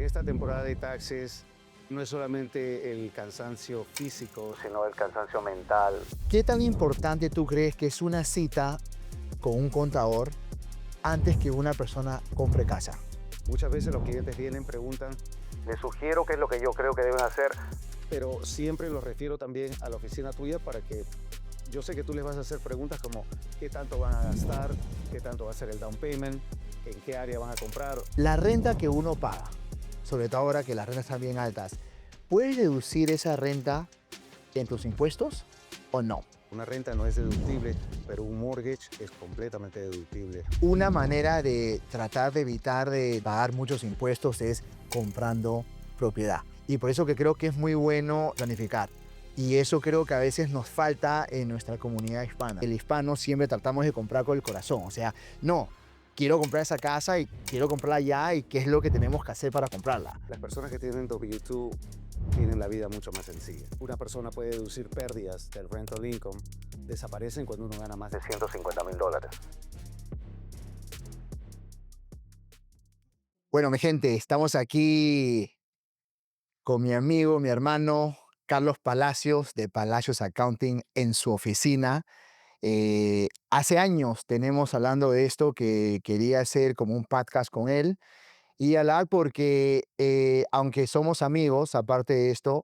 En esta temporada de taxes no es solamente el cansancio físico, sino el cansancio mental. ¿Qué tan importante tú crees que es una cita con un contador antes que una persona compre casa? Muchas veces los clientes vienen, preguntan, les sugiero qué es lo que yo creo que deben hacer, pero siempre los refiero también a la oficina tuya para que yo sé que tú les vas a hacer preguntas como qué tanto van a gastar, qué tanto va a ser el down payment, en qué área van a comprar. La renta que uno paga, sobre todo ahora que las rentas están bien altas, ¿puedes deducir esa renta en tus impuestos o no? Una renta no es deductible, pero un mortgage es completamente deductible. Una manera de tratar de evitar de pagar muchos impuestos es comprando propiedad. Y por eso que creo que es muy bueno planificar. Y eso creo que a veces nos falta en nuestra comunidad hispana. El hispano siempre tratamos de comprar con el corazón. O sea, no, quiero comprar esa casa y quiero comprarla ya y qué es lo que tenemos que hacer para comprarla. Las personas que tienen W2 tienen la vida mucho más sencilla. Una persona puede deducir pérdidas del rental income, desaparecen cuando uno gana más de $150,000. Bueno, mi gente, estamos aquí con mi amigo, mi hermano Carlos Palacios de Palacios Accounting en su oficina. Hace años tenemos hablando de esto que quería hacer como un podcast con él y hablar porque aunque somos amigos, aparte de esto,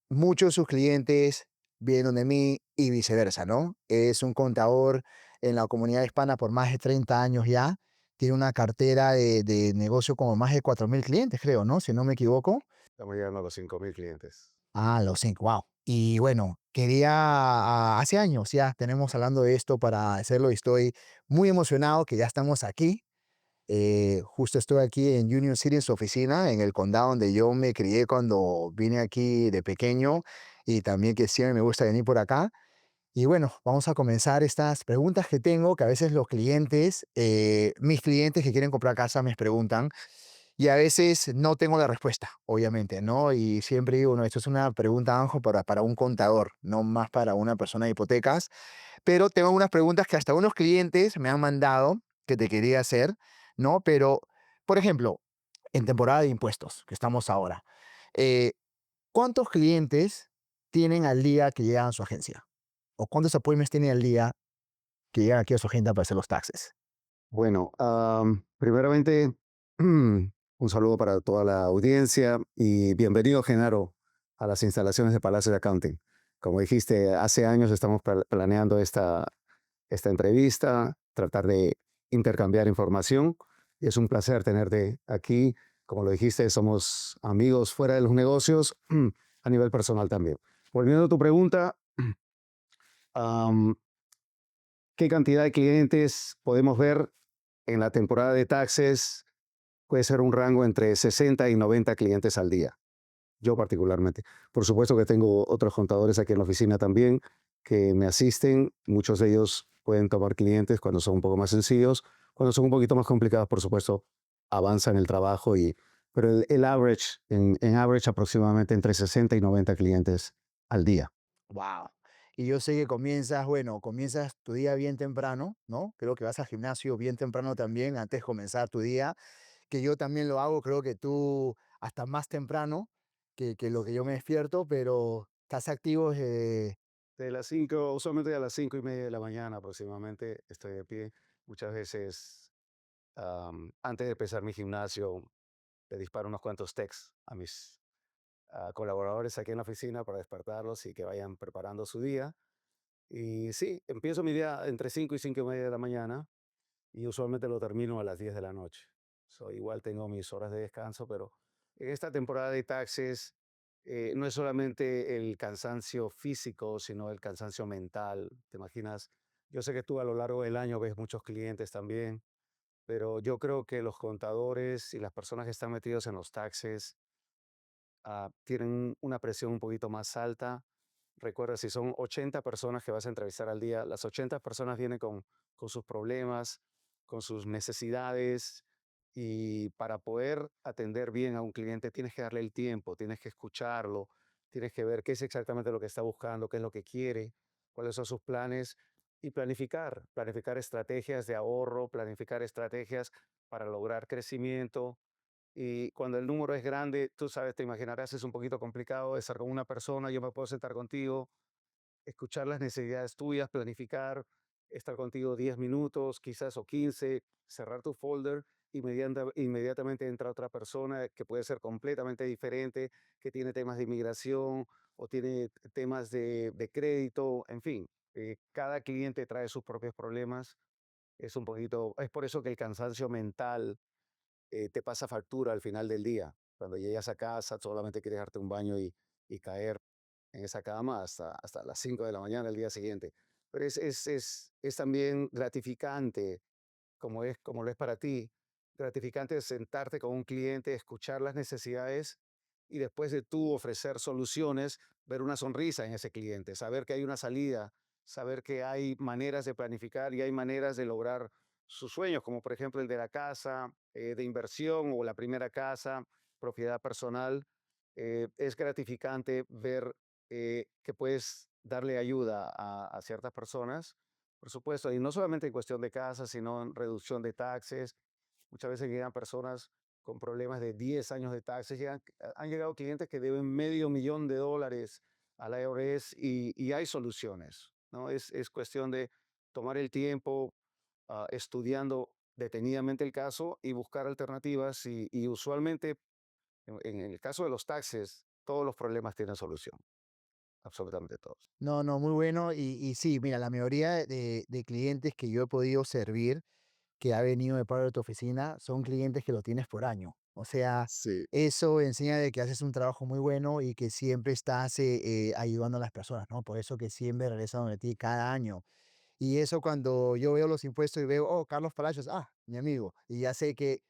muchos de sus clientes vienen de mí y viceversa, ¿no? Es un contador en la comunidad hispana por más de 30 años ya. Tiene una cartera de negocio como más de 4,000 clientes, creo, ¿no? Si no me equivoco. Estamos llegando a los 5,000 clientes. Los 5, wow. Y bueno, hace años ya tenemos hablando de esto para hacerlo y estoy muy emocionado que ya estamos aquí. Justo estoy aquí en Union City, en su oficina, en el condado donde yo me crié cuando vine aquí de pequeño y también que siempre me gusta venir por acá. Y bueno, vamos a comenzar estas preguntas que tengo, que a veces los clientes, mis clientes que quieren comprar casa me preguntan y a veces no tengo la respuesta, obviamente, ¿no? Y siempre digo, no, esto es una pregunta, Anjo, para un contador, no más para una persona de hipotecas. Pero tengo unas preguntas que hasta unos clientes me han mandado que te quería hacer, ¿no? Pero, por ejemplo, en temporada de impuestos, que estamos ahora, eh, ¿cuántos clientes tienen al día que llegan a su agencia? ¿O cuántos appointments tienen al día que llegan aquí a su agenda para hacer los taxes? Bueno, primeramente, un saludo para toda la audiencia y bienvenido, Genaro, a las instalaciones de Palacio de Accounting. Como dijiste, hace años estamos planeando esta entrevista, tratar de intercambiar información y es un placer tenerte aquí. Como lo dijiste, somos amigos fuera de los negocios, a nivel personal también. Volviendo a tu pregunta, am, ¿qué cantidad de clientes podemos ver en la temporada de taxes? Puede ser un rango entre 60 y 90 clientes al día, yo particularmente. Por supuesto que tengo otros contadores aquí en la oficina también que me asisten. Muchos de ellos pueden tomar clientes cuando son un poco más sencillos. Cuando son un poquito más complicados, por supuesto, avanzan el trabajo. Pero el average, en average aproximadamente entre 60 y 90 clientes al día. Wow. Y yo sé que comienzas tu día bien temprano, ¿no? Creo que vas al gimnasio bien temprano también, antes de comenzar tu día, que yo también lo hago, creo que tú hasta más temprano que lo que yo me despierto, pero estás activo desde... De las 5, usualmente a las 5:30 de la mañana aproximadamente, estoy de pie. Muchas veces, antes de empezar mi gimnasio, le disparo unos cuantos texts a mis colaboradores aquí en la oficina para despertarlos y que vayan preparando su día. Y sí, empiezo mi día entre 5 y 5:30 de la mañana y usualmente lo termino a las 10 de la noche. Igual tengo mis horas de descanso, pero en esta temporada de taxes no es solamente el cansancio físico, sino el cansancio mental. ¿Te imaginas? Yo sé que tú a lo largo del año ves muchos clientes también, pero yo creo que los contadores y las personas que están metidos en los taxes tienen una presión un poquito más alta. Recuerda, si son 80 personas que vas a entrevistar al día, las 80 personas vienen con sus problemas, con sus necesidades, y para poder atender bien a un cliente tienes que darle el tiempo, tienes que escucharlo, tienes que ver qué es exactamente lo que está buscando, qué es lo que quiere, cuáles son sus planes y planificar estrategias de ahorro, planificar estrategias para lograr crecimiento, Y cuando el número es grande, tú sabes, te imaginarás, es un poquito complicado estar con una persona, yo me puedo sentar contigo, escuchar las necesidades tuyas, planificar, estar contigo 10 minutos, quizás o 15, cerrar tu folder, inmediatamente entra otra persona que puede ser completamente diferente, que tiene temas de inmigración o tiene temas de crédito, en fin, cada cliente trae sus propios problemas. Es un poquito, es por eso que el cansancio mental te pasa factura al final del día. Cuando llegas a casa, solamente quieres darte un baño y caer en esa cama hasta las 5 de la mañana el día siguiente. Pero es también gratificante como lo es para ti, gratificante sentarte con un cliente, escuchar las necesidades y después de tú ofrecer soluciones, ver una sonrisa en ese cliente, saber que hay una salida, saber que hay maneras de planificar y hay maneras de lograr sus sueños, como por ejemplo el de la casa, de inversión o la primera casa, propiedad personal. Es gratificante ver que puedes darle ayuda a ciertas personas, por supuesto, y no solamente en cuestión de casas, sino en reducción de taxes. Muchas veces llegan personas con problemas de 10 años de taxes. Han llegado clientes que deben $500,000 al IRS y hay soluciones, ¿no? Es cuestión de tomar el tiempo estudiando detenidamente el caso y buscar alternativas. Y usualmente, en el caso de los taxes, todos los problemas tienen solución, absolutamente todos. No, no, muy bueno. Y sí, mira, la mayoría de clientes que yo he podido servir, que ha venido de parte de tu oficina, son clientes que lo tienes por año. O sea, Sí, eso enseña de que haces un trabajo muy bueno y que siempre estás ayudando a las personas, ¿no? Por eso que siempre regresan de ti cada año. Y eso cuando yo veo los impuestos y veo, oh, Carlos Palacios, ah, mi amigo, y ya sé que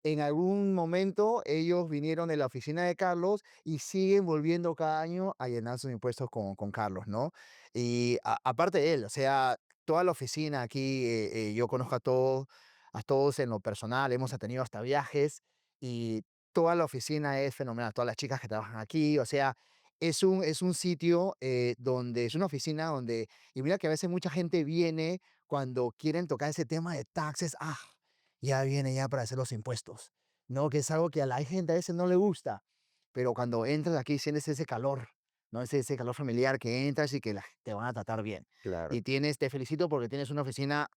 en algún momento ellos vinieron de la oficina de Carlos y siguen volviendo cada año a llenar sus impuestos con Carlos, ¿no? Y aparte de él, o sea, toda la oficina aquí, yo conozco a todos en lo personal, hemos tenido hasta viajes y toda la oficina es fenomenal, todas las chicas que trabajan aquí, o sea, es un sitio donde es una oficina donde, y mira que a veces mucha gente viene cuando quieren tocar ese tema de taxes, ah, ya viene ya para hacer los impuestos, ¿no? Que es algo que a la gente a veces no le gusta, pero cuando entras aquí sientes ese calor, ¿no? Ese calor familiar que entras y que te van a tratar bien. claro. Y te felicito porque tienes una oficina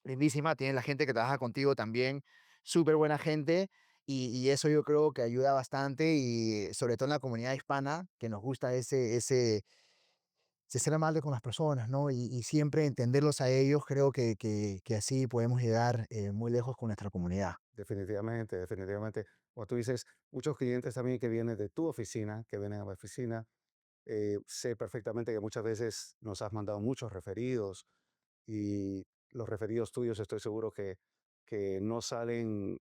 lindísima, tienes la gente que trabaja contigo también, súper buena gente, y eso yo creo que ayuda bastante y sobre todo en la comunidad hispana, que nos gusta ese ser amable con las personas, ¿no? Y siempre entenderlos a ellos, creo que así podemos llegar muy lejos con nuestra comunidad. Definitivamente, definitivamente. Como tú dices, muchos clientes también que vienen de tu oficina, que vienen a mi oficina, sé perfectamente que muchas veces nos has mandado muchos referidos y los referidos tuyos estoy seguro que no salen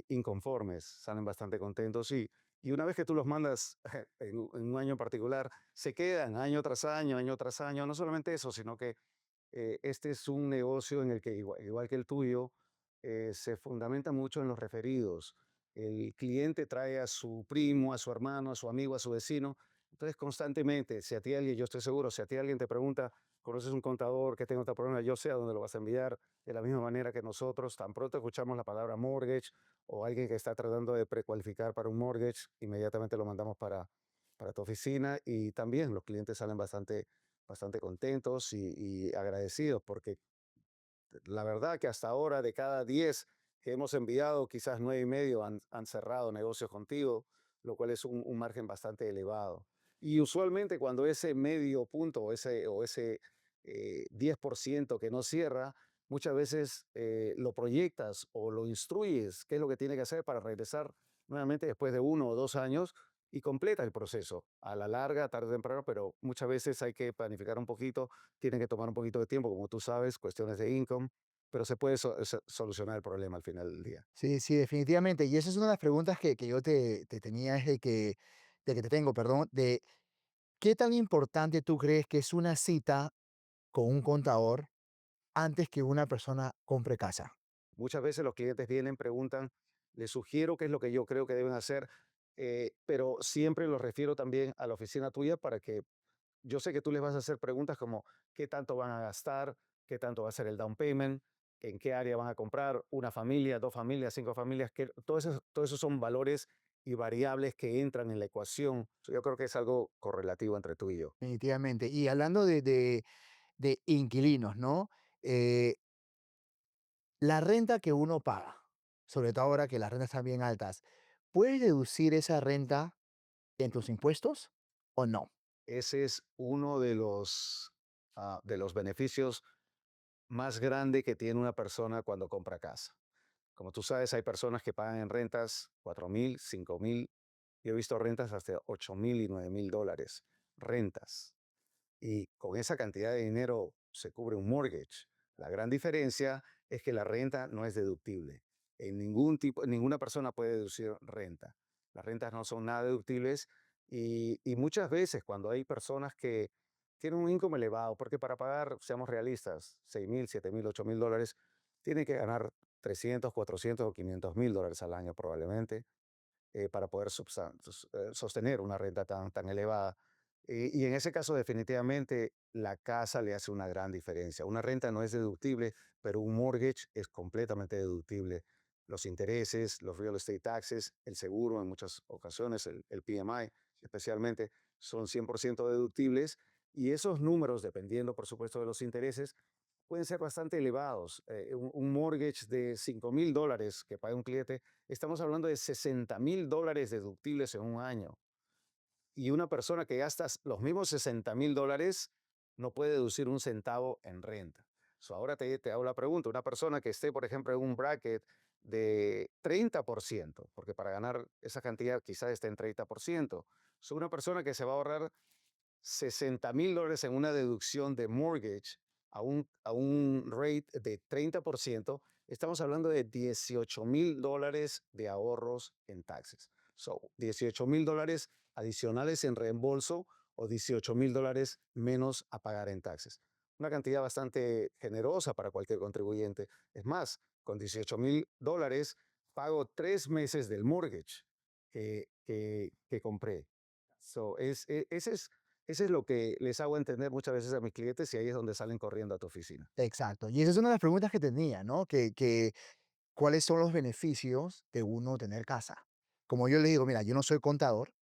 inconformes, salen bastante contentos y una vez que tú los mandas en un año en particular, se quedan año tras año, no solamente eso, sino que este es un negocio en el que, igual que el tuyo, se fundamenta mucho en los referidos. El cliente trae a su primo, a su hermano, a su amigo, a su vecino. Entonces, constantemente, si a ti alguien, yo estoy seguro, si a ti alguien te pregunta, ¿conoces un contador que tenga otro problema? Yo sé a dónde lo vas a enviar. De la misma manera que nosotros, tan pronto escuchamos la palabra mortgage o alguien que está tratando de precualificar para un mortgage, inmediatamente lo mandamos para tu oficina y también los clientes salen bastante contentos y agradecidos porque la verdad que hasta ahora de cada 10 que hemos enviado, quizás 9 y medio han cerrado negocios contigo, lo cual es un margen bastante elevado. Y usualmente cuando ese medio punto o ese 10% que no cierra, muchas veces lo proyectas o lo instruyes qué es lo que tiene que hacer para regresar nuevamente después de 1 o 2 años y completa el proceso. A la larga, tarde o temprano, pero muchas veces hay que planificar un poquito, tiene que tomar un poquito de tiempo, como tú sabes, cuestiones de income, pero se puede solucionar el problema al final del día. Sí, sí, definitivamente. Y esa es una de las preguntas que yo te tenía, es de que te tengo, perdón, de qué tan importante tú crees que es una cita con un contador antes que una persona compre casa. Muchas veces los clientes vienen, preguntan, les sugiero qué es lo que yo creo que deben hacer, pero siempre los refiero también a la oficina tuya para que yo sé que tú les vas a hacer preguntas como qué tanto van a gastar, qué tanto va a ser el down payment, en qué área van a comprar, una familia, 2 familias, 5 familias, que todos esos son valores y variables que entran en la ecuación. Yo creo que es algo correlativo entre tú y yo. definitivamente. Y hablando de inquilinos, ¿no? Eh, la renta que uno paga, sobre todo ahora que las rentas están bien altas, ¿puedes deducir esa renta en tus impuestos o no? Ese es uno de los beneficios más grande que tiene una persona cuando compra casa. Como tú sabes, hay personas que pagan en rentas 4,000, 5,000. Yo he visto rentas hasta 8,000 y 9,000 dólares. Rentas. Y con esa cantidad de dinero se cubre un mortgage. La gran diferencia es que la renta no es deductible. Ninguna persona puede deducir renta. Las rentas no son nada deductibles y muchas veces cuando hay personas que tienen un income elevado, porque para pagar, seamos realistas, 6,000, 7,000, 8,000 dólares, tienen que ganar 300, 400 o 500,000 dólares al año probablemente para poder sostener una renta tan elevada. Y en ese caso, definitivamente, la casa le hace una gran diferencia. Una renta no es deductible, pero un mortgage es completamente deductible. Los intereses, los real estate taxes, el seguro en muchas ocasiones, el PMI especialmente, son 100% deductibles. Y esos números, dependiendo, por supuesto, de los intereses, pueden ser bastante elevados. Un mortgage de 5,000 dólares que paga un cliente, estamos hablando de 60,000 dólares deductibles en un año. Y una persona que gasta los mismos 60,000 dólares no puede deducir un centavo en renta. So, ahora te hago la pregunta, una persona que esté, por ejemplo, en un bracket de 30%, porque para ganar esa cantidad quizás esté en 30%, una persona que se va a ahorrar 60,000 dólares en una deducción de mortgage a un rate de 30%, estamos hablando de 18,000 dólares de ahorros en taxes. 18,000 dólares adicionales en reembolso o 18,000 dólares menos a pagar en taxes. Una cantidad bastante generosa para cualquier contribuyente. Es más, con 18,000 dólares pago 3 meses del mortgage que compré. Ese es lo que les hago entender muchas veces a mis clientes y ahí es donde salen corriendo a tu oficina. Exacto. Y esa es una de las preguntas que tenía, ¿no? ¿Cuáles son los beneficios de uno tener casa? Como yo le digo, mira, yo no soy contador,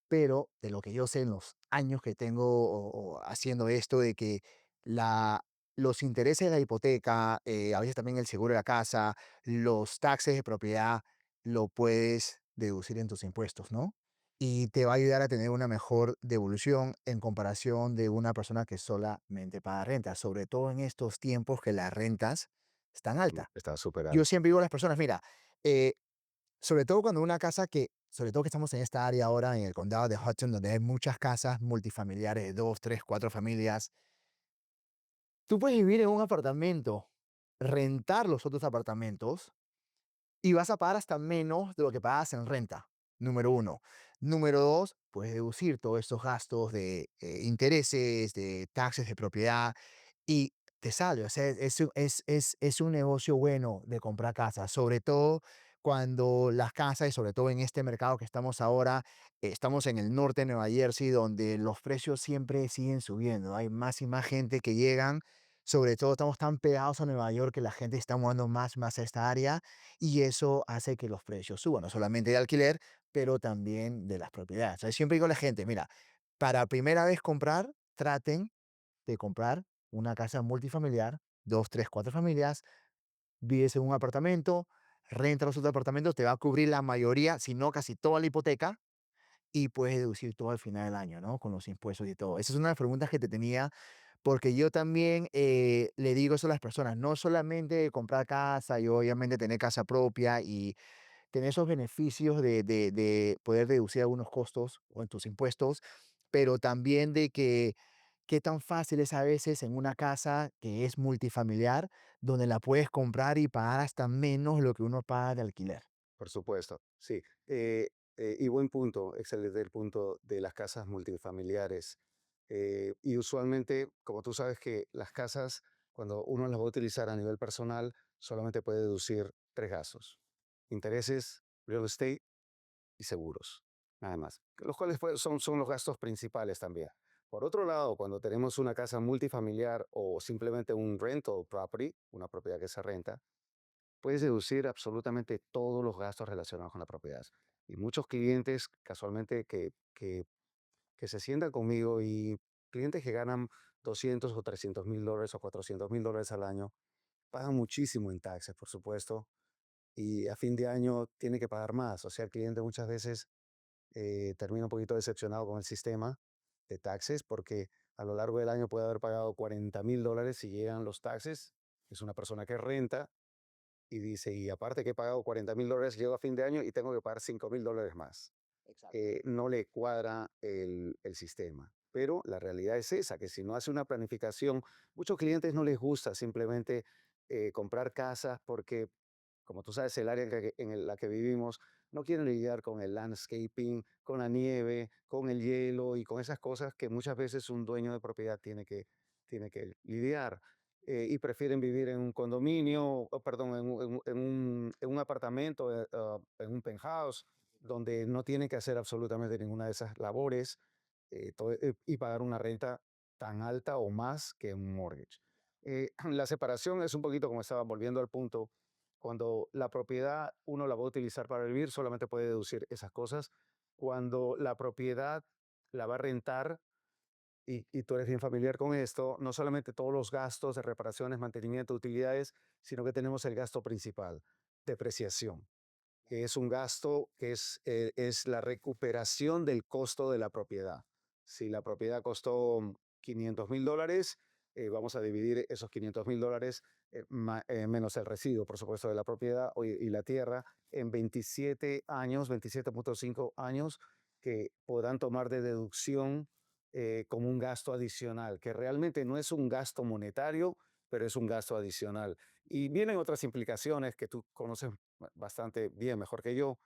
pero de lo que yo sé en los años que tengo o haciendo esto, de que la, los intereses de la hipoteca, a veces también el seguro de la casa, los taxes de propiedad, lo puedes deducir en tus impuestos, ¿no? Y te va a ayudar a tener una mejor devolución en comparación de una persona que solamente paga renta, sobre todo en estos tiempos que las rentas están altas. Está súper Yo alto. siempre digo a las personas, mira, eh, sobre todo cuando una casa sobre todo que estamos en esta área ahora, en el condado de Hudson, donde hay muchas casas multifamiliares de 2, 3, 4 familias, tú puedes vivir en un apartamento, rentar los otros apartamentos y vas a pagar hasta menos de lo que pagas en renta, número uno. Número dos, puedes deducir todos estos gastos de intereses, de taxes de propiedad y te sale. O sea, es un negocio bueno de comprar casas, sobre todo cuando las casas, y sobre todo en este mercado que estamos ahora, estamos en el norte de Nueva Jersey, donde los precios siempre siguen subiendo. Hay más y más gente que llegan. Sobre todo estamos tan pegados a Nueva York que la gente está mudando más a esta área y eso hace que los precios suban, no solamente de alquiler, pero también de las propiedades. Entonces, siempre digo a la gente, mira, para primera vez comprar, traten de comprar una casa multifamiliar, 2, 3, 4 familias, vives en un apartamento, renta los otros apartamentos, te va a cubrir la mayoría, si no casi toda la hipoteca, y puedes deducir todo al final del año, ¿no? Con los impuestos y todo. Esa es una de las preguntas que te tenía, porque yo también le digo eso a las personas, no solamente comprar casa y obviamente tener casa propia y tener esos beneficios de poder deducir algunos costos o en tus impuestos, pero también de que qué tan fácil es a veces en una casa que es multifamiliar, donde la puedes comprar y pagar hasta menos lo que uno paga de alquiler. Por supuesto, sí. Y buen punto, excelente el punto de las casas multifamiliares. Y usualmente, como tú sabes que las casas, cuando uno las va a utilizar a nivel personal, solamente puede deducir 3 gastos. Intereses, real estate y seguros, nada más. Los cuales son los gastos principales también. Por otro lado, cuando tenemos una casa multifamiliar o simplemente un rental property, una propiedad que se renta, puedes deducir absolutamente todos los gastos relacionados con la propiedad. Y muchos clientes casualmente que se sientan conmigo y clientes que ganan 200 o 300 mil dólares o 400 mil dólares al año, pagan muchísimo en taxes, por supuesto, y a fin de año tiene que pagar más. O sea, el cliente muchas veces termina un poquito decepcionado con el sistema de taxes porque a lo largo del año puede haber pagado 40 mil dólares si llegan los taxes. Es una persona que renta y dice, y aparte que he pagado 40 mil dólares, llego a fin de año y tengo que pagar 5 mil dólares más. Exacto. No le cuadra el sistema. Pero la realidad es esa, que si no hace una planificación, muchos clientes no les gusta simplemente comprar casas porque, como tú sabes, el área la que vivimos, no quieren lidiar con el landscaping, con la nieve, con el hielo y con esas cosas que muchas veces un dueño de propiedad tiene que lidiar. Y prefieren vivir en un condominio, o perdón, en un apartamento, en un penthouse, donde no tiene que hacer absolutamente ninguna de esas labores y pagar una renta tan alta o más que un mortgage. La separación es un poquito como estaba volviendo al punto, cuando la propiedad uno la va a utilizar para vivir, solamente puede deducir esas cosas. Cuando la propiedad la va a rentar, y tú eres bien familiar con esto, no solamente todos los gastos de reparaciones, mantenimiento, utilidades, sino que tenemos el gasto principal, depreciación, que es un gasto que es la recuperación del costo de la propiedad. Si la propiedad costó 500 mil dólares, vamos a dividir esos 500 mil dólares menos el residuo, por supuesto, de la propiedad y la tierra en 27 años, 27,5 años, que podrán tomar de deducción como un gasto adicional, que realmente no es un gasto monetario, pero es un gasto adicional. Y vienen otras implicaciones que tú conoces bastante bien, mejor que yo,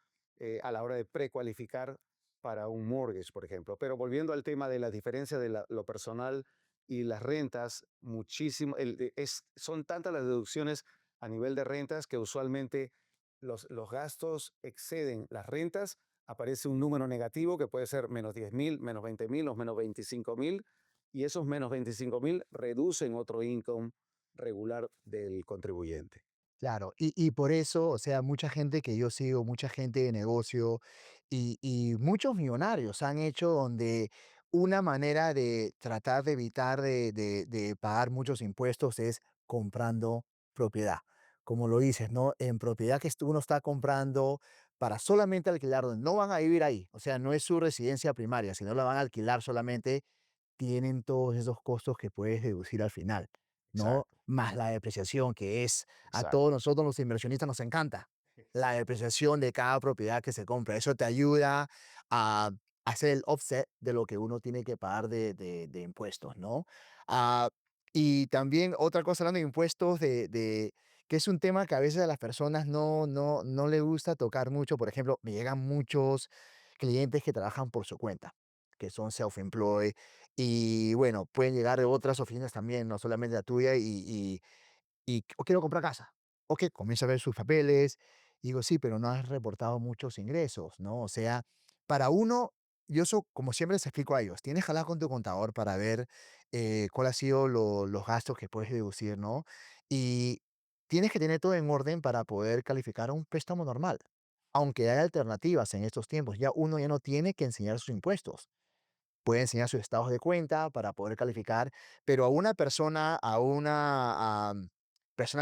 a la hora de precualificar para un mortgage, por ejemplo. Pero volviendo al tema de la diferencia de lo personal y las rentas, muchísimo, son tantas las deducciones a nivel de rentas que usualmente los gastos exceden las rentas, aparece un número negativo que puede ser menos 10 mil, menos 20 mil o menos 25 mil, y esos menos 25 mil reducen otro income regular del contribuyente. Claro, y por eso, o sea, mucha gente que yo sigo, mucha gente de negocio y muchos millonarios han hecho donde una manera de tratar de evitar de pagar muchos impuestos es comprando propiedad. Como lo dices, ¿no? En propiedad que uno está comprando para solamente alquilar, donde no van a vivir ahí, o sea, no es su residencia primaria, sino la van a alquilar solamente, tienen todos esos costos que puedes deducir al final, ¿no? Exacto, Más la depreciación, que es a todos exacto. nosotros los inversionistas nos encanta la depreciación de cada propiedad que se compra. Eso te ayuda a hacer el offset de lo que uno tiene que pagar de impuestos, ¿no? Ah, y también otra cosa hablando de impuestos, que es un tema que a veces a las personas no le gusta tocar mucho. Por ejemplo, me llegan muchos clientes que trabajan por su cuenta, que son self-employed y bueno, pueden llegar de otras oficinas también, no solamente la tuya, o quiero comprar casa. Ok, comienza a ver sus papeles. Y digo, sí, pero no has reportado muchos ingresos, ¿no? O sea, para uno, yo eso, como siempre les explico a ellos, tienes que hablar con tu contador para ver cuál ha sido los gastos que puedes deducir, ¿no? Y tienes que tener todo en orden para poder calificar un préstamo normal. Aunque hay alternativas en estos tiempos, ya uno ya no tiene que enseñar sus impuestos, puede enseñar sus estados de cuenta para poder calificar, pero a una persona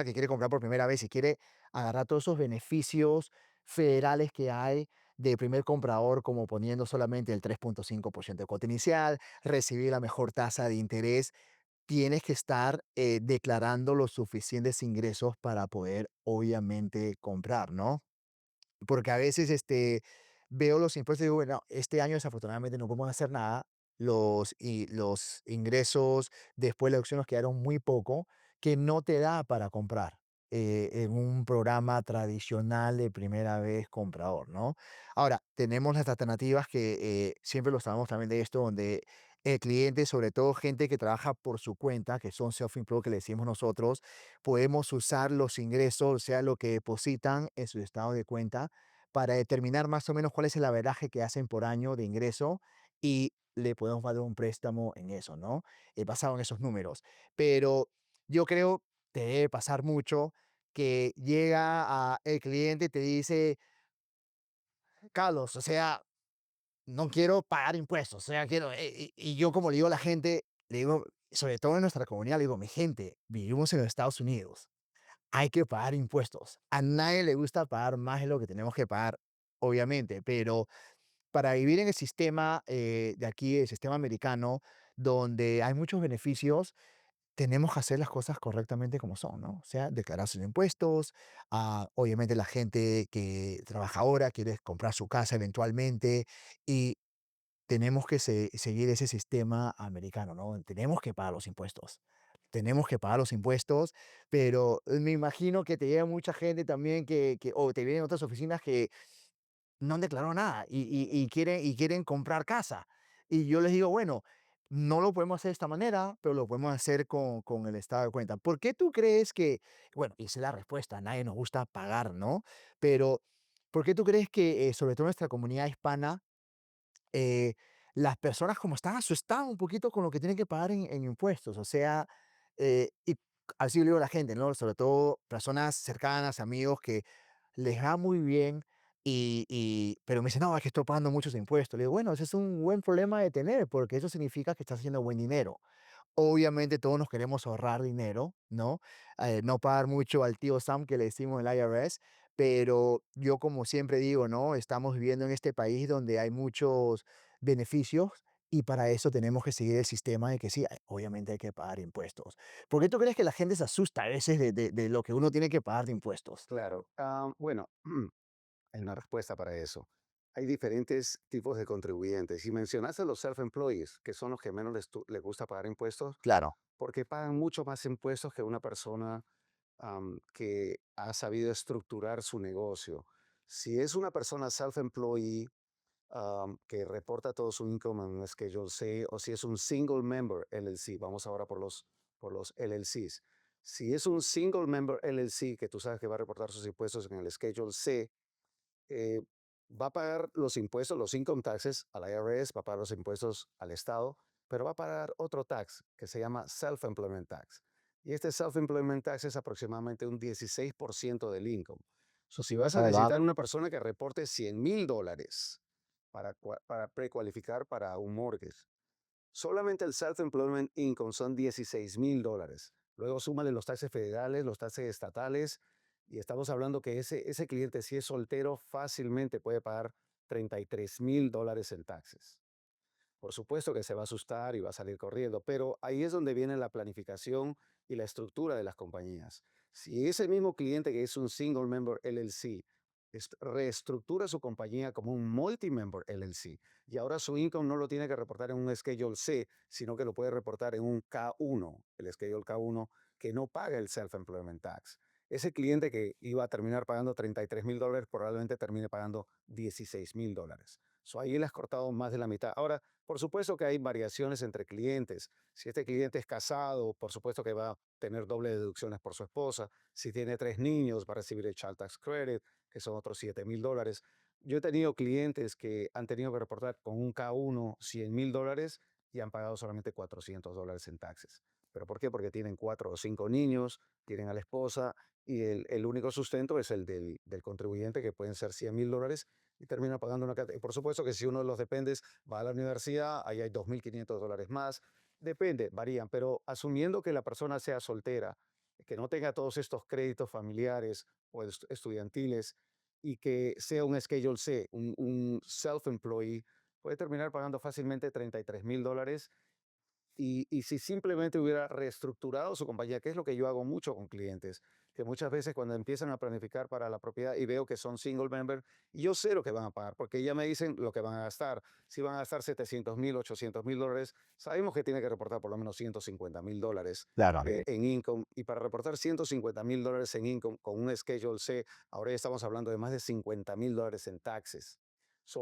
que quiere comprar por primera vez y quiere agarrar todos esos beneficios federales que hay de primer comprador, como poniendo solamente el 3,5% de cuota inicial, recibir la mejor tasa de interés, tienes que estar declarando los suficientes ingresos para poder, obviamente, comprar, ¿no? Porque a veces, veo los impuestos y digo: "Bueno, este año desafortunadamente no podemos hacer nada". Los ingresos después de la elección nos quedaron muy poco, que no te da para comprar, en un programa tradicional de primera vez comprador, ¿no? Ahora, tenemos las alternativas que, siempre lo hablamos también de esto, donde el cliente, sobre todo gente que trabaja por su cuenta, que son self-employed, que le decimos nosotros, podemos usar los ingresos, o sea, lo que depositan en su estado de cuenta, para determinar más o menos cuál es el averaje que hacen por año de ingreso y le podemos dar un préstamo en eso, ¿no? Basado en esos números. Pero yo creo, te debe pasar mucho, que llega el cliente y te dice, Carlos, o sea, no quiero pagar impuestos, o sea, quiero, y yo como le digo a la gente, le digo, sobre todo en nuestra comunidad, le digo, mi gente, vivimos en los Estados Unidos, hay que pagar impuestos. A nadie le gusta pagar más de lo que tenemos que pagar, obviamente, pero para vivir en el sistema de aquí, el sistema americano, donde hay muchos beneficios, tenemos que hacer las cosas correctamente como son, ¿no? O sea, declarar sus impuestos, obviamente la gente que trabaja ahora quiere comprar su casa eventualmente y tenemos que seguir ese sistema americano, ¿no? Tenemos que pagar los impuestos. Tenemos que pagar los impuestos, pero me imagino que te llega mucha gente también o te vienen otras oficinas que no han declarado nada y quieren comprar casa. Y yo les digo, bueno, no lo podemos hacer de esta manera, pero lo podemos hacer con el estado de cuenta. ¿Por qué tú crees que, bueno, y esa es la respuesta, a nadie nos gusta pagar, ¿no? Pero, ¿por qué tú crees que, sobre todo en nuestra comunidad hispana, eh, las personas como están asustadas un poquito con lo que tienen que pagar en impuestos? O sea, y así le digo a la gente, ¿no? Sobre todo personas cercanas, amigos que les va muy bien pero me dicen, no, es que estoy pagando muchos impuestos. Le digo, bueno, ese es un buen problema de tener porque eso significa que estás haciendo buen dinero. Obviamente todos nos queremos ahorrar dinero, ¿no? No pagar mucho al tío Sam que le decimos el IRS, pero yo como siempre digo, ¿no? Estamos viviendo en este país donde hay muchos beneficios y para eso tenemos que seguir el sistema de que sí, obviamente hay que pagar impuestos. ¿Por qué tú crees que la gente se asusta a veces de lo que uno tiene que pagar de impuestos? Claro. Bueno, hay una respuesta para eso. Hay diferentes tipos de contribuyentes. Y mencionaste a los self-employees, que son los que menos les gusta pagar impuestos, Claro. porque pagan mucho más impuestos que una persona que ha sabido estructurar su negocio. Si es una persona self-employee que reporta todo su income en un Schedule C, o si es un single member LLC, vamos ahora por los LLCs. Si es un single member LLC, que tú sabes que va a reportar sus impuestos en el Schedule C, eh, va a pagar los impuestos, los income taxes al IRS, va a pagar los impuestos al Estado, pero va a pagar otro tax que se llama Self-Employment Tax. Y este Self-Employment Tax es aproximadamente un 16% del income. So, si vas a Oh, wow. necesitar una persona que reporte $100,000 para precualificar para un mortgage, solamente el self-employment income son $16,000. Luego súmale los taxes federales, los taxes estatales, y estamos hablando que ese cliente, si es soltero, fácilmente puede pagar $33,000 en taxes. Por supuesto que se va a asustar y va a salir corriendo, pero ahí es donde viene la planificación y la estructura de las compañías. Si ese mismo cliente que es un single member LLC reestructura su compañía como un multi-member LLC y ahora su income no lo tiene que reportar en un Schedule C, sino que lo puede reportar en un K1, el Schedule K1 que no paga el Self-Employment Tax. Ese cliente que iba a terminar pagando $33,000 probablemente termine pagando $16,000. Ahí le has cortado más de la mitad. Ahora, por supuesto que hay variaciones entre clientes. Si este cliente es casado, por supuesto que va a tener doble deducciones por su esposa. Si tiene 3 niños, va a recibir el Child Tax Credit, que son otros $7,000. Yo he tenido clientes que han tenido que reportar con un K1 $100,000 y han pagado solamente $400 en taxes. ¿Pero por qué? Porque tienen 4 o 5 niños, tienen a la esposa y el único sustento es el del contribuyente, que pueden ser $100,000 y termina pagando una cantidad. Y por supuesto que si uno de los dependes va a la universidad, ahí hay $2,500 más. Depende, varían, pero asumiendo que la persona sea soltera, que no tenga todos estos créditos familiares o estudiantiles y que sea un Schedule C, un self-employee, puede terminar pagando fácilmente $33,000 y si simplemente hubiera reestructurado su compañía, que es lo que yo hago mucho con clientes, que muchas veces cuando empiezan a planificar para la propiedad y veo que son single member, y yo sé lo que van a pagar, porque ya me dicen lo que van a gastar. Si van a gastar $700,000, $800,000, sabemos que tiene que reportar por lo menos $150,000 Claro. en income. Y para reportar $150,000 en income con un Schedule C, ahora ya estamos hablando de más de $50,000 en taxes.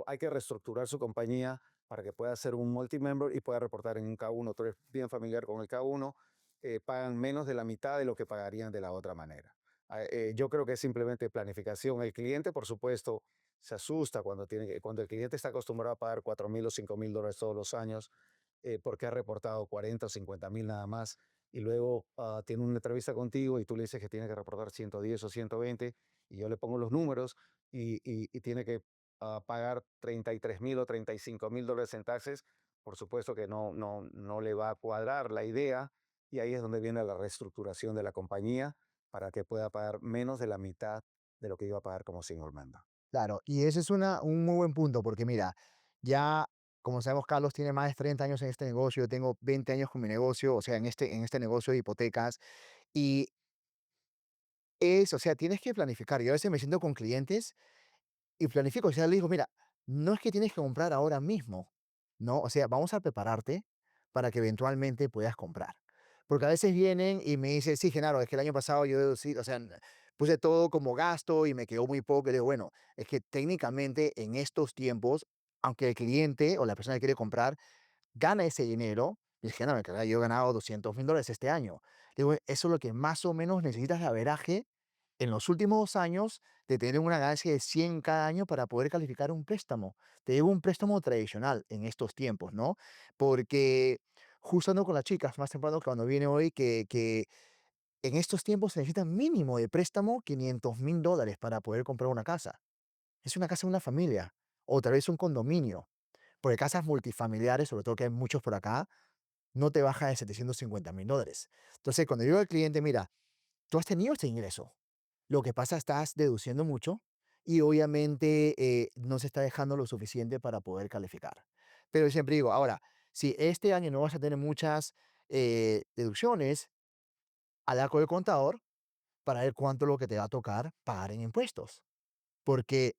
Hay que reestructurar su compañía para que pueda ser un multimember y pueda reportar en un K1. Tú eres bien familiar con el K1, pagan menos de la mitad de lo que pagarían de la otra manera. Yo creo que es simplemente planificación. El cliente, por supuesto, se asusta cuando el cliente está acostumbrado a pagar 4.000 o $5.000 todos los años, porque ha reportado 40 o 50.000 nada más, y luego tiene una entrevista contigo y tú le dices que tiene que reportar 110 o 120, y yo le pongo los números y tiene que pagar 33.000 o $35.000 en taxes. Por supuesto que no le va a cuadrar la idea, y ahí es donde viene la reestructuración de la compañía para que pueda pagar menos de la mitad de lo que iba a pagar como single member. Claro, y ese es un muy buen punto, porque mira, ya como sabemos, Carlos tiene más de 30 años en este negocio, yo tengo 20 años con mi negocio, o sea, en este negocio de hipotecas, y o sea, tienes que planificar. Yo a veces me siento con clientes y planifico, o sea, le digo, mira, no es que tienes que comprar ahora mismo, ¿no? O sea, vamos a prepararte para que eventualmente puedas comprar. Porque a veces vienen y me dicen, sí, Genaro, es que el año pasado yo deducí, o sea, puse todo como gasto y me quedó muy poco. Y le digo, bueno, es que técnicamente en estos tiempos, aunque el cliente o la persona que quiere comprar gana ese dinero, y dice, Genaro, que yo he ganado $200,000 este año. Digo, eso es lo que más o menos necesitas de averaje en los últimos 2 años de tener una ganancia de 100 cada año para poder calificar un préstamo. Te digo un préstamo tradicional en estos tiempos, ¿no? Porque justo ando con las chicas más temprano que cuando viene hoy, que en estos tiempos se necesita mínimo de préstamo $500,000 para poder comprar una casa. Es una casa de una familia o tal vez un condominio, porque casas multifamiliares, sobre todo que hay muchos por acá, no te baja de $750,000. Entonces, cuando yo digo al cliente, mira, tú has tenido este ingreso. Lo que pasa, estás deduciendo mucho y obviamente no se está dejando lo suficiente para poder calificar. Pero yo siempre digo, ahora, si este año no vas a tener muchas deducciones, habla con el contador para ver cuánto es lo que te va a tocar pagar en impuestos. Porque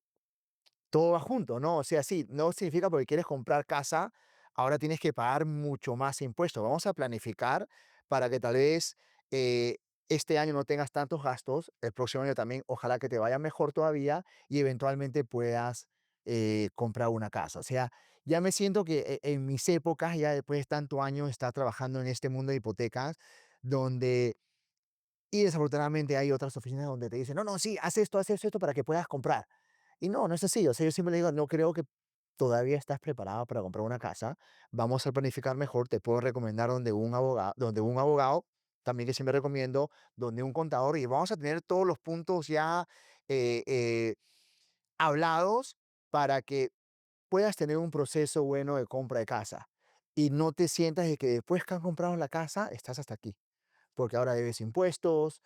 todo va junto, ¿no? O sea, sí, no significa porque quieres comprar casa, ahora tienes que pagar mucho más impuestos. Vamos a planificar para que tal vez eh, este año no tengas tantos gastos, el próximo año también, ojalá que te vaya mejor todavía y eventualmente puedas comprar una casa. O sea, ya me siento que en mis épocas, ya después de tantos años, estar trabajando en este mundo de hipotecas, donde y desafortunadamente hay otras oficinas donde te dicen, no, no, sí, haz esto para que puedas comprar. Y no, no es así. O sea, yo siempre le digo, no creo que todavía estás preparado para comprar una casa. Vamos a planificar mejor. Te puedo recomendar donde un abogado, también que siempre recomiendo, donde un contador, y vamos a tener todos los puntos ya eh, eh, hablados para que puedas tener un proceso bueno de compra de casa. Y no te sientas de que después que has comprado la casa, estás hasta aquí porque ahora debes impuestos,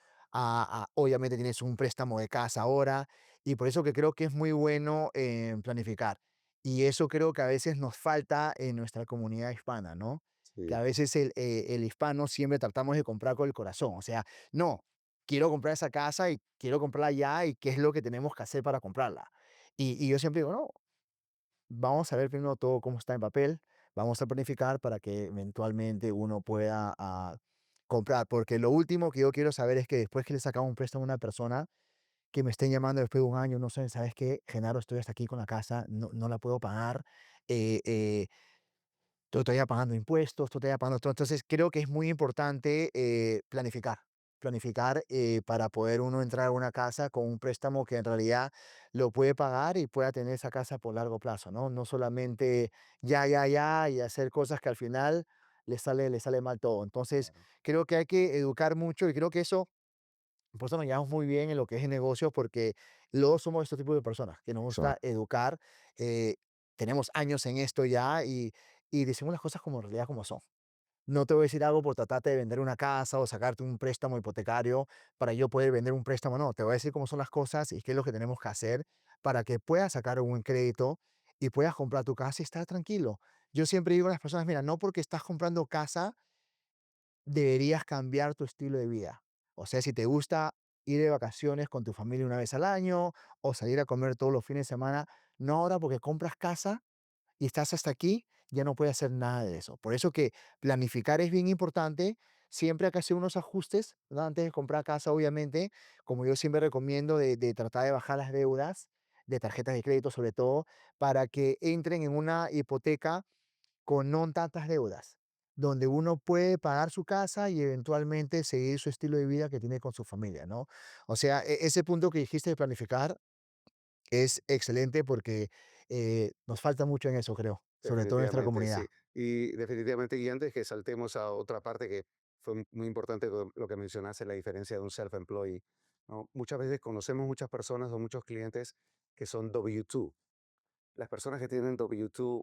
obviamente tienes un préstamo de casa ahora, y por eso que creo que es muy bueno planificar. Y eso creo que a veces nos falta en nuestra comunidad hispana, ¿no? Que a Sí, veces el hispano siempre tratamos de comprar con el corazón, o sea, no, quiero comprar esa casa y quiero comprarla ya y qué es lo que tenemos que hacer para comprarla. Y yo siempre digo, no, vamos a ver primero todo cómo está en papel, vamos a planificar para que eventualmente uno pueda comprar, porque lo último que yo quiero saber es que después que le sacamos un préstamo a una persona, que me estén llamando después de un año, no sé, ¿sabes qué? Genaro, estoy hasta aquí con la casa, no la puedo pagar, eh, eh, estoy ya pagando impuestos, estoy ya pagando todo. Entonces, creo que es muy importante planificar para poder uno entrar a una casa con un préstamo que en realidad lo puede pagar y pueda tener esa casa por largo plazo, ¿no? No solamente ya y hacer cosas que al final le sale mal todo. Entonces, claro. creo que hay que educar mucho y creo que eso, por eso nos llevamos muy bien en lo que es el negocio, porque luego somos este tipo de personas que nos gusta Exacto. educar. eh, Tenemos años en esto ya y decimos las cosas como en realidad como son. No te voy a decir algo por tratarte de vender una casa o sacarte un préstamo hipotecario para yo poder vender un préstamo. No, te voy a decir cómo son las cosas y qué es lo que tenemos que hacer para que puedas sacar un buen crédito y puedas comprar tu casa y estar tranquilo. Yo siempre digo a las personas, mira, no porque estás comprando casa deberías cambiar tu estilo de vida. O sea, si te gusta ir de vacaciones con tu familia una vez al año o salir a comer todos los fines de semana, no ahora porque compras casa y estás hasta aquí, ya no puedes hacer nada de eso. Por eso que planificar es bien importante. Siempre hay que hacer unos ajustes, ¿verdad? Antes de comprar casa, obviamente, como yo siempre recomiendo, de tratar de bajar las deudas de tarjetas de crédito, sobre todo, para que entren en una hipoteca con no tantas deudas, donde uno puede pagar su casa y eventualmente seguir su estilo de vida que tiene con su familia, ¿no? O sea, ese punto que dijiste de planificar es excelente porque nos falta mucho en eso, creo, sobre todo en nuestra Definitivamente, comunidad. sí. Y definitivamente, y antes que saltemos a otra parte que fue muy importante lo que mencionaste, la diferencia de un self-employee, ¿no? Muchas veces conocemos muchas personas o muchos clientes que son W2. Las personas que tienen W2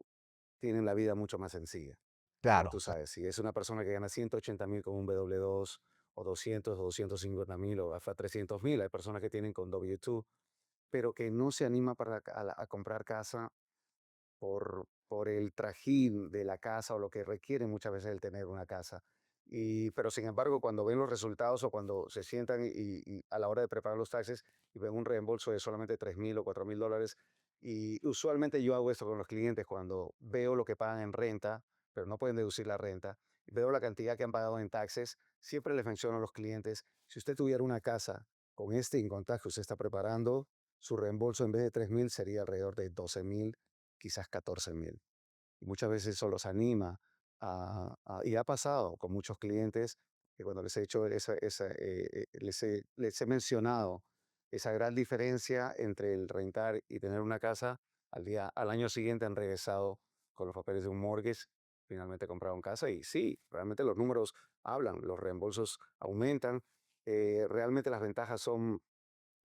tienen la vida mucho más sencilla, ¿no? Claro, Tú sabes, si es una persona que gana 180,000 con un W2 o 200 o 250,000 o hasta 300,000, hay personas que tienen con W2, pero que no se anima a comprar casa por el trajín de la casa o lo que requiere muchas veces el tener una casa. Pero sin embargo, cuando ven los resultados o cuando se sientan y a la hora de preparar los taxes y ven un reembolso de solamente 3,000 o 4,000 dólares, y usualmente yo hago esto con los clientes cuando veo lo que pagan en renta, pero no pueden deducir la renta, veo la cantidad que han pagado en taxes, siempre les menciono a los clientes, si usted tuviera una casa con este income tax que usted está preparando, su reembolso en vez de 3,000 sería alrededor de 12,000, quizás 14,000. Y muchas veces eso los anima y ha pasado con muchos clientes que cuando les he hecho les he mencionado esa gran diferencia entre el rentar y tener una casa, al año siguiente han regresado con los papeles de un mortgage, finalmente compraron casa y sí, realmente los números hablan, los reembolsos aumentan, realmente las ventajas son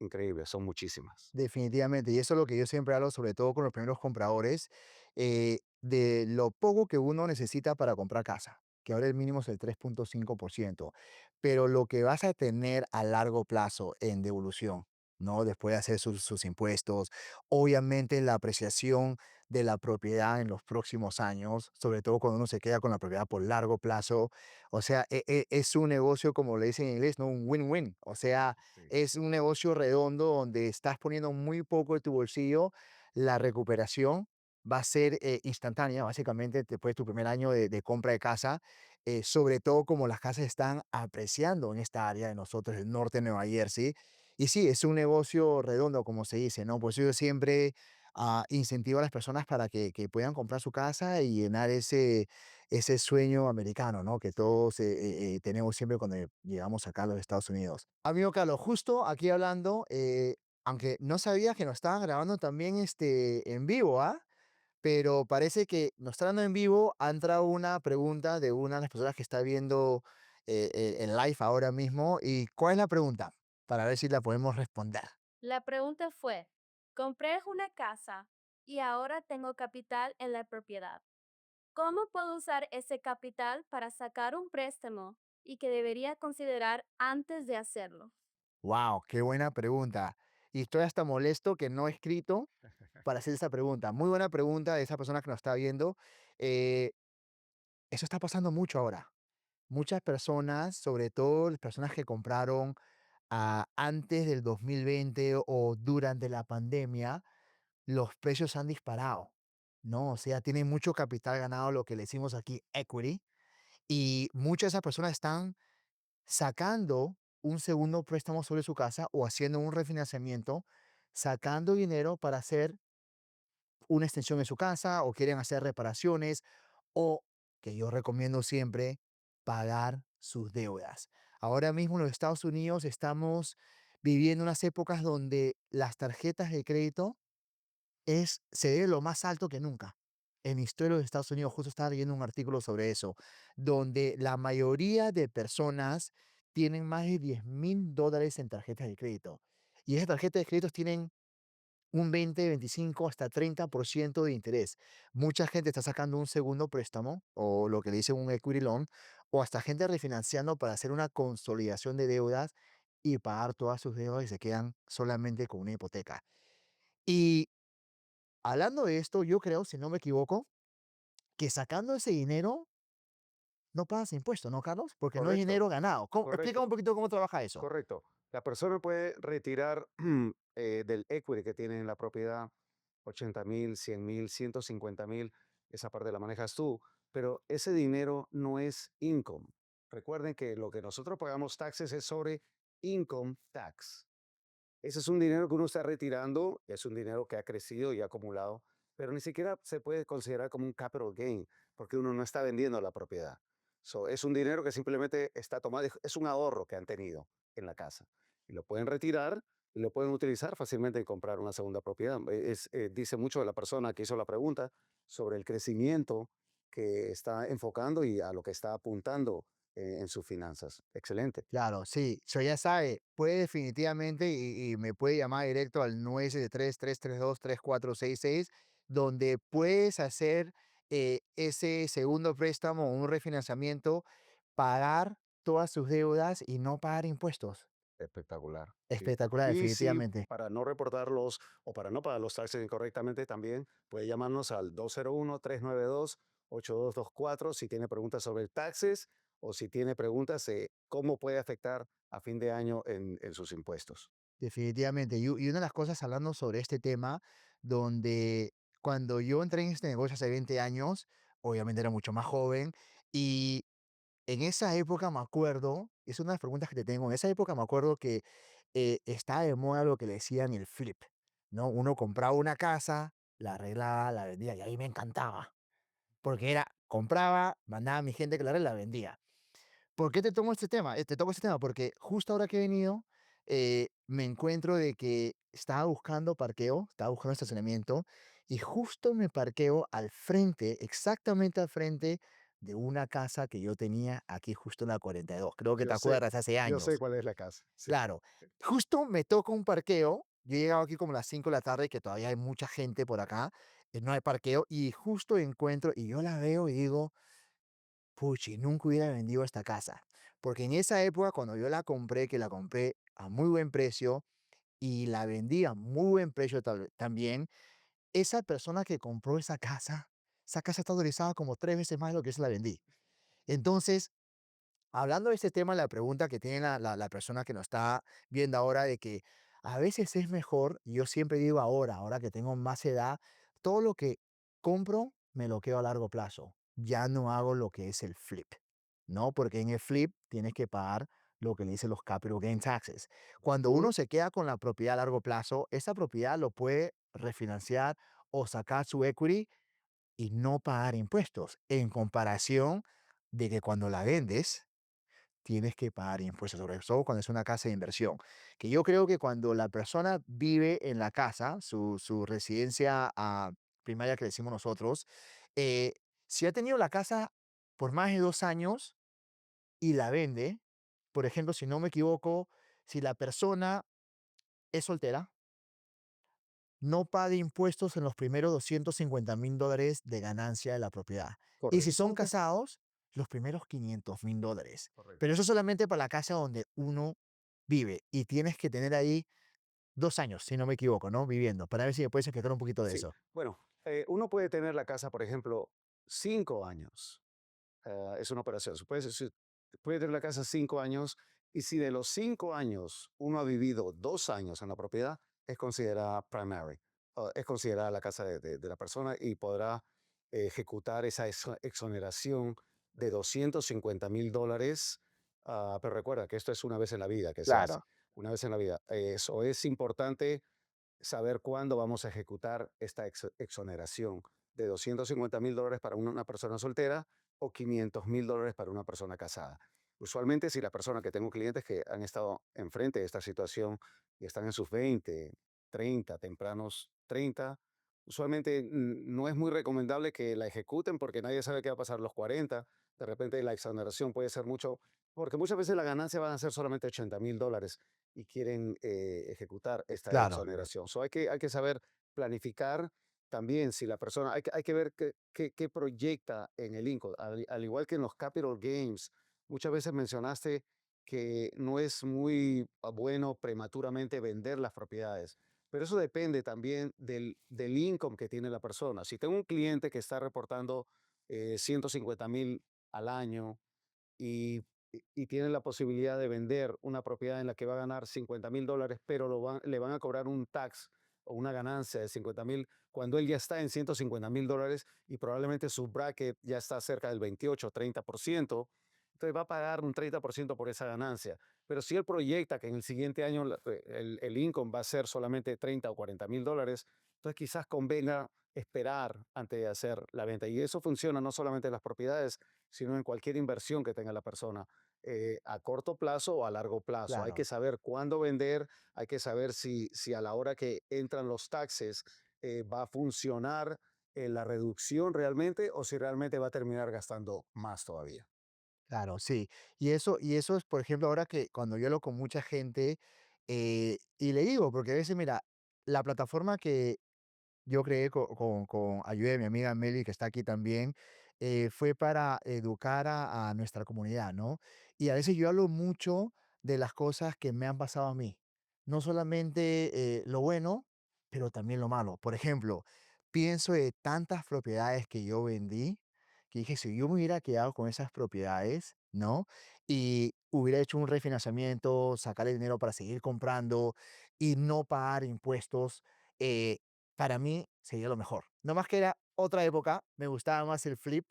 increíbles, son muchísimas. definitivamente. Y eso es lo que yo siempre hablo, sobre todo con los primeros compradores, de lo poco que uno necesita para comprar casa, que ahora el mínimo es el 3,5%, pero lo que vas a tener a largo plazo en devolución, ¿no? Después de hacer sus impuestos, obviamente la apreciación de la propiedad en los próximos años, sobre todo cuando uno se queda con la propiedad por largo plazo. O sea, es un negocio, como le dicen en inglés, ¿no? Un win-win. O sea, Sí. es un negocio redondo donde estás poniendo muy poco de tu bolsillo, la recuperación va a ser instantánea, básicamente después de tu primer año de compra de casa, sobre todo como las casas están apreciando en esta área de nosotros, el norte de Nueva Jersey. Y sí, es un negocio redondo, como se dice, ¿no? Por eso yo siempre incentivo a las personas para que puedan comprar su casa y llenar ese sueño americano, ¿no? Que todos tenemos siempre cuando llegamos acá a los Estados Unidos. Amigo Carlos, justo aquí hablando, aunque no sabía que nos estaban grabando también en vivo, ¿ah? Pero parece que nos está dando en vivo. Ha entrado una pregunta de una de las personas que está viendo el live ahora mismo. ¿Y cuál es la pregunta? Para ver si la podemos responder. La pregunta fue, compré una casa y ahora tengo capital en la propiedad. ¿Cómo puedo usar ese capital para sacar un préstamo y que debería considerar antes de hacerlo? Wow, qué buena pregunta. Y estoy hasta molesto que no he escrito para hacer esa pregunta. Muy buena pregunta de esa persona que nos está viendo. Eh, Eso está pasando mucho ahora. Muchas personas, sobre todo las personas que compraron antes del 2020 o durante la pandemia, los precios han disparado, ¿no? O sea, tienen mucho capital ganado, lo que le decimos aquí equity, y muchas de esas personas están sacando un segundo préstamo sobre su casa o haciendo un refinanciamiento, sacando dinero para hacer una extensión en su casa o quieren hacer reparaciones o, que yo recomiendo siempre, pagar sus deudas. Ahora mismo en los Estados Unidos estamos viviendo unas épocas donde las tarjetas de crédito se ve lo más alto que nunca. En la historia de los Estados Unidos, justo estaba leyendo un artículo sobre eso, donde la mayoría de personas tienen más de $10,000 en tarjetas de crédito. Y esas tarjetas de crédito tienen un 20, 25, hasta 30% de interés. Mucha gente está sacando un segundo préstamo, o lo que le dicen un equity loan, o hasta gente refinanciando para hacer una consolidación de deudas y pagar todas sus deudas y se quedan solamente con una hipoteca. Y hablando de esto, yo creo, si no me equivoco, que sacando ese dinero no pagas impuestos, ¿no, Carlos? Porque no es Correcto, dinero ganado. Explica un correcto. poquito cómo trabaja eso. Correcto. La persona puede retirar del equity que tiene en la propiedad 80,000, 100,000, 150,000. Esa parte la manejas tú, pero ese dinero no es income. Recuerden que lo que nosotros pagamos taxes es sobre income tax. Ese es un dinero que uno está retirando, es un dinero que ha crecido y ha acumulado, pero ni siquiera se puede considerar como un capital gain, porque uno no está vendiendo la propiedad. Es un dinero que simplemente está tomado, es un ahorro que han tenido en la casa. Y lo pueden retirar lo pueden utilizar fácilmente en comprar una segunda propiedad. Dice mucho de la persona que hizo la pregunta sobre el crecimiento que está enfocando y a lo que está apuntando en sus finanzas. Excelente. Claro, sí, so ya sabe, puede definitivamente y me puede llamar directo al 973-332-3466, donde puedes hacer ese segundo préstamo o un refinanciamiento, pagar todas sus deudas y no pagar impuestos. Espectacular. Sí. Espectacular, Y si definitivamente. para no reportarlos o para no pagar los taxes incorrectamente, también puede llamarnos al 201-392-8224 si tiene preguntas sobre taxes o si tiene preguntas de cómo puede afectar a fin de año en sus impuestos. Definitivamente. Y una de las cosas hablando sobre este tema, donde cuando yo entré en este negocio hace 20 años, obviamente era mucho más joven, y en esa época me acuerdo, es una de las preguntas que te tengo, en esa época me acuerdo que estaba de moda lo que le decían el flip, ¿no? Uno compraba una casa, la arreglaba, la vendía, y a mí me encantaba, porque era, compraba, mandaba a mi gente que la arregla, la vendía. ¿Por qué te tomo este tema? Te toco este tema porque justo ahora que he venido, me encuentro de que estaba buscando parqueo, estaba buscando estacionamiento y justo me parqueo al frente, exactamente al frente de una casa que yo tenía aquí justo en la 42. Creo que te Yo sé, acuerdas, hace yo sé años. cuál es la casa. Sí. Claro, justo me toca un parqueo. Yo he llegado aquí como a las 5 de la tarde, que todavía hay mucha gente por acá, no hay parqueo y justo encuentro y yo la veo y digo, puchi, nunca hubiera vendido esta casa. Porque en esa época, cuando yo la compré, que la compré a muy buen precio y la vendí a muy buen precio también, esa persona que compró esa casa está valorizada como 3 veces más de lo que se la vendí. Entonces, hablando de este tema, la pregunta que tiene la persona que nos está viendo ahora de que a veces es mejor, y yo siempre digo ahora que tengo más edad, todo lo que compro me lo quedo a largo plazo. Ya no hago lo que es el flip, ¿no? Porque en el flip tienes que pagar lo que le dicen los capital gain taxes. Cuando Un- uno se queda con la propiedad a largo plazo, esa propiedad lo puede refinanciar o sacar su equity y no pagar impuestos, en comparación de que cuando la vendes, tienes que pagar impuestos, sobre todo cuando es una casa de inversión. Que yo creo que cuando la persona vive en la casa, su residencia primaria que decimos nosotros, eh, si ha tenido la casa por más de 2 años y la vende, por ejemplo, si no me equivoco, si la persona es soltera, no paga impuestos en los primeros $250,000 de ganancia de la propiedad. Y si Correcto, son casados, los primeros $500,000. correcto. Pero eso solamente para la casa donde uno vive. Y tienes que tener ahí 2 años, si no me equivoco, ¿no? Viviendo. Para ver si me puedes explicar un poquito de Sí, eso. bueno, uno puede tener la casa, por ejemplo, 5 años. Es una operación. Puede tener la casa 5 años y si de los 5 años uno ha vivido 2 años en la propiedad, es considerada primary. Es considerada la casa de la persona y podrá ejecutar esa exoneración de $250,000. Pero recuerda que esto es una vez en la vida que se hace. Claro. Una vez en la vida. Eso es importante saber cuándo vamos a ejecutar esta exoneración de $250,000 para una persona soltera o $500,000 para una persona casada. Usualmente, si la persona que tengo clientes que han estado enfrente de esta situación y están en sus 20, 30, tempranos 30, usualmente no es muy recomendable que la ejecuten porque nadie sabe qué va a pasar a los 40. De repente la exoneración puede ser mucho, porque muchas veces la ganancia van a ser solamente $80,000 y quieren ejecutar esta Claro. exoneración. Hay que saber planificar también si la persona, hay que ver qué proyecta en el income. Al igual que en los capital gains, muchas veces mencionaste que no es muy bueno prematuramente vender las propiedades, pero eso depende también del income que tiene la persona. Si tengo un cliente que está reportando 150,000 al año, y tienen la posibilidad de vender una propiedad en la que va a ganar $50,000, pero le van a cobrar un tax o una ganancia de 50,000 cuando él ya está en $150,000 y probablemente su bracket ya está cerca del 28-30%. Entonces va a pagar un 30% por esa ganancia. Pero si él proyecta que en el siguiente año el income va a ser solamente 30 o $40,000, entonces quizás convenga esperar antes de hacer la venta. Y eso funciona no solamente en las propiedades, sino en cualquier inversión que tenga la persona. a corto plazo o a largo plazo. Hay que claro. saber cuándo vender, hay que saber si a la hora que entran los taxes va a funcionar la reducción realmente o si realmente va a terminar gastando más todavía. Claro, sí. Y eso es, por ejemplo, ahora que cuando yo hablo con mucha gente, y le digo, porque a veces, mira, la plataforma que yo creé con ayuda de mi amiga Meli, que está aquí también, fue para educar a nuestra comunidad, ¿no? Y a veces yo hablo mucho de las cosas que me han pasado a mí. No solamente lo bueno, pero también lo malo. Por ejemplo, pienso de tantas propiedades que yo vendí, que dije, si yo me hubiera quedado con esas propiedades, ¿no? Y hubiera hecho un refinanciamiento, sacar el dinero para seguir comprando y no pagar impuestos, eh, para mí sería lo mejor. No más que era otra época, me gustaba más el flip,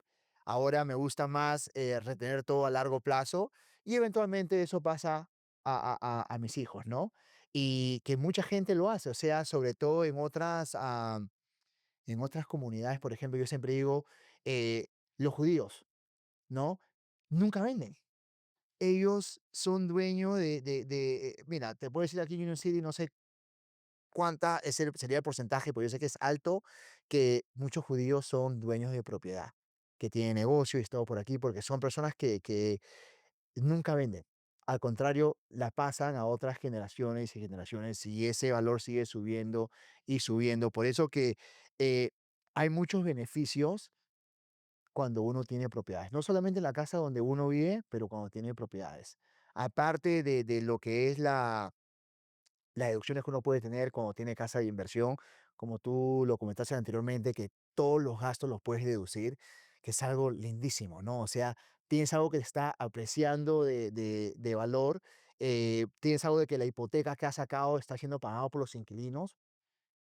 ahora me gusta más retener todo a largo plazo y eventualmente eso pasa a mis hijos, ¿no? Y que mucha gente lo hace, o sea, sobre todo en otras comunidades, por ejemplo, yo siempre digo, los judíos, ¿no? Nunca venden. Ellos son dueños mira, te puedo decir aquí en Union City, no sé cuánta sería el porcentaje, pero yo sé que es alto, que muchos judíos son dueños de propiedad, que tienen negocio y todo por aquí, porque son personas que nunca venden. Al contrario, la pasan a otras generaciones y generaciones y ese valor sigue subiendo y subiendo. Por eso que eh, hay muchos beneficios cuando uno tiene propiedades. No solamente en la casa donde uno vive, pero cuando tiene propiedades. Aparte de lo que es las deducciones que uno puede tener cuando tiene casa de inversión, como tú lo comentaste anteriormente, que todos los gastos los puedes deducir, que es algo lindísimo, ¿no? O sea, tienes algo que está apreciando de valor, tienes algo de que la hipoteca que has sacado está siendo pagado por los inquilinos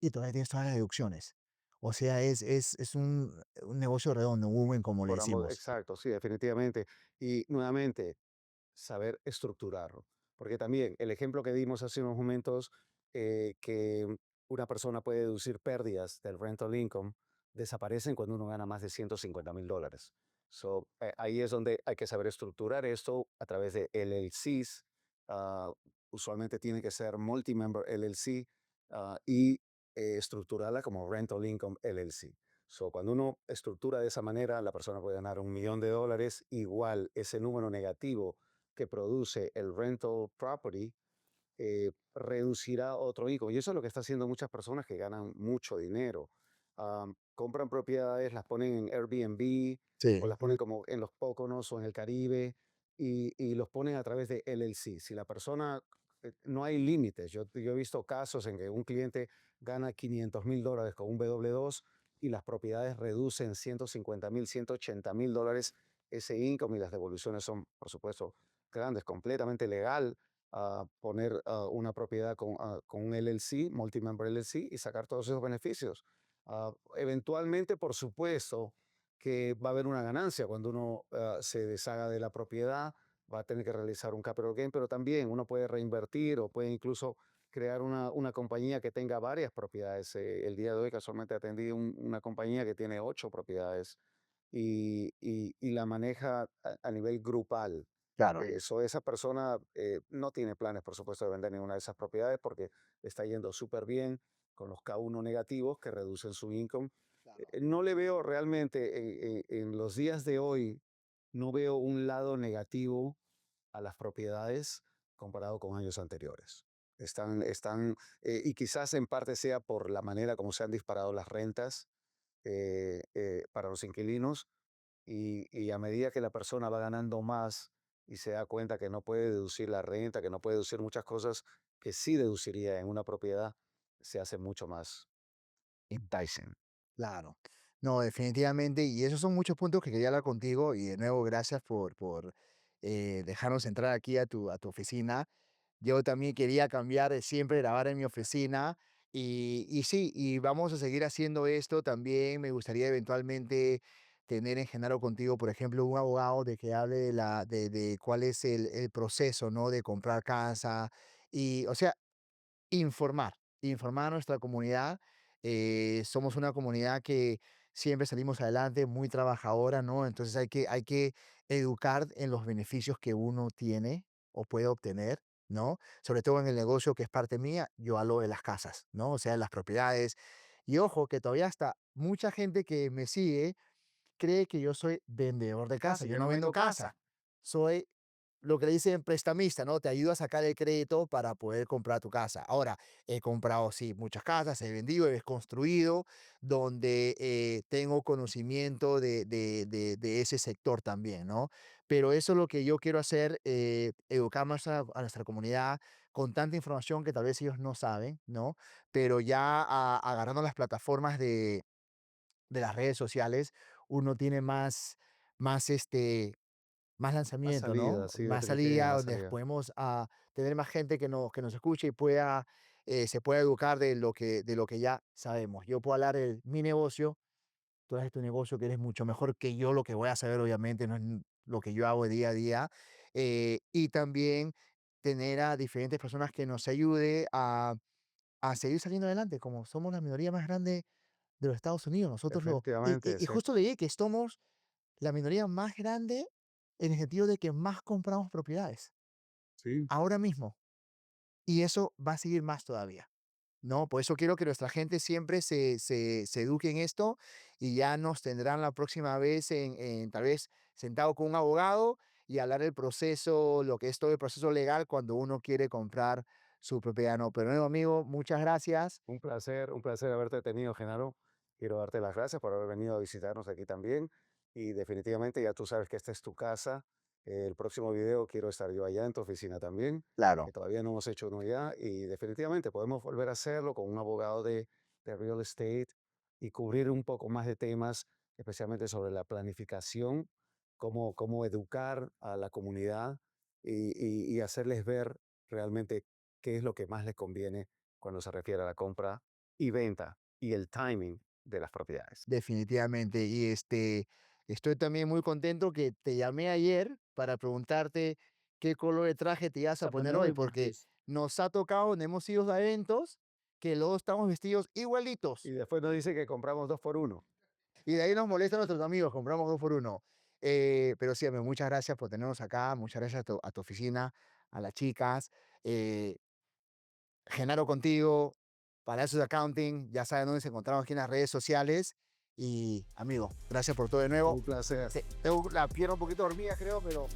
y todavía tienes todas las deducciones. O sea, es un negocio redondo, un win como le Por ambos, decimos. exacto, sí, definitivamente. Y nuevamente, saber estructurarlo. Porque también el ejemplo que dimos hace unos momentos, que una persona puede deducir pérdidas del rental income, desaparecen cuando uno gana más de $150,000. So, ahí es donde hay que saber estructurar esto a través de LLCs. ah, Usualmente tiene que ser multi-member LLC, y estructurarla como rental income LLC. So, cuando uno estructura de esa manera, la persona puede ganar $1,000,000. Igual ese número negativo que produce el rental property reducirá otro income. Y eso es lo que está haciendo muchas personas que ganan mucho dinero. Compran propiedades, las ponen en Airbnb o Sí, las ponen como en los Poconos o en el Caribe y los ponen a través de LLC. Si la persona, no hay límites. Yo he visto casos en que un cliente gana $500,000 con un W2 y las propiedades reducen 150,000, $180,000 ese income y las devoluciones son, por supuesto, grandes, completamente legal poner una propiedad con un LLC, multi-member LLC, y sacar todos esos beneficios. Eventualmente, por supuesto, que va a haber una ganancia cuando uno se deshaga de la propiedad, va a tener que realizar un capital gain, pero también uno puede reinvertir o puede incluso crear una compañía que tenga varias propiedades. El día de hoy casualmente atendí una compañía que tiene 8 propiedades y la maneja a nivel grupal. claro. Esa persona no tiene planes, por supuesto, de vender ninguna de esas propiedades porque está yendo súper bien con los K1 negativos que reducen su income. Claro. No le veo realmente en los días de hoy, no veo un lado negativo a las propiedades comparado con años anteriores. Y quizás en parte sea por la manera como se han disparado las rentas para los inquilinos y a medida que la persona va ganando más y se da cuenta que no puede deducir la renta, que no puede deducir muchas cosas que sí deduciría en una propiedad, se hace mucho más enticing. Claro. No, definitivamente. Y esos son muchos puntos que quería hablar contigo. Y de nuevo, gracias por dejarnos entrar aquí a tu oficina. Yo también quería cambiar de siempre grabar en mi oficina. Y sí, y vamos a seguir haciendo esto. También me gustaría eventualmente tener en Genaro contigo, por ejemplo, un abogado de que hable de cuál es el proceso, ¿no? De comprar casa. Y, o sea, informar a nuestra comunidad. Somos una comunidad que siempre salimos adelante, muy trabajadora, ¿no? Entonces hay que educar en los beneficios que uno tiene o puede obtener, ¿no? Sobre todo en el negocio que es parte mía, yo hablo de las casas, ¿no? O sea, las propiedades. Y ojo, que todavía está mucha gente que me sigue cree que yo soy vendedor de casa. Casa, Yo yo no no vendo vendo casa. casa. Soy lo que le dicen prestamista, ¿no? Te ayudo a sacar el crédito para poder comprar tu casa. Ahora, he comprado, sí, muchas casas, he vendido, he construido, donde tengo conocimiento de ese sector también, ¿no? Pero eso es lo que yo quiero hacer, educar más a nuestra comunidad con tanta información que tal vez ellos no saben, ¿no? Pero ya agarrando las plataformas de las redes sociales, uno tiene más Más lanzamiento, salida, ¿no? sí, Más definitivamente salida, más donde salida. podemos tener más gente que nos escuche y pueda, se pueda educar de lo que ya sabemos. Yo puedo hablar de mi negocio, tú haces tu negocio, que eres mucho mejor que yo, lo que voy a saber, obviamente, no es lo que yo hago día a día. Y también tener a diferentes personas que nos ayude a seguir saliendo adelante, como somos la minoría más grande de los Estados Unidos. Nosotros lo Efectivamente, y sí. justo leí que somos la minoría más grande en el sentido de que más compramos propiedades, Sí. ahora mismo, y eso va a seguir más todavía, ¿no? Por eso quiero que nuestra gente siempre se eduque en esto y ya nos tendrán la próxima vez tal vez sentado con un abogado y hablar del proceso, lo que es todo el proceso legal cuando uno quiere comprar su propiedad, ¿no? Pero, nuevo amigo, muchas gracias. Un placer haberte tenido, Genaro. Quiero darte las gracias por haber venido a visitarnos aquí también. Y definitivamente ya tú sabes que esta es tu casa. El próximo video quiero estar yo allá en tu oficina también, que Claro. todavía no hemos hecho uno ya. Y definitivamente podemos volver a hacerlo con un abogado de real estate y cubrir un poco más de temas, especialmente sobre la planificación, cómo educar a la comunidad y hacerles ver realmente qué es lo que más les conviene cuando se refiere a la compra y venta y el timing de las propiedades. Definitivamente. Y estoy también muy contento que te llamé ayer para preguntarte qué color de traje te ibas a A poner poner hoy, hoy porque porque nos ha tocado, nos hemos ido a eventos que luego estamos vestidos y igualitos. después nos dice que compramos 2 por uno. Y de ahí nos molestan nuestros amigos, compramos dos por uno. Pero sí, amigo, muchas gracias por tenernos acá, muchas gracias a tu oficina, a las chicas. eh, Genaro contigo, Palacios de Accounting, ya saben dónde se encontramos aquí en las redes sociales. Y amigo, gracias por todo de nuevo. Un placer. Tengo la pierna un poquito dormida, creo, pero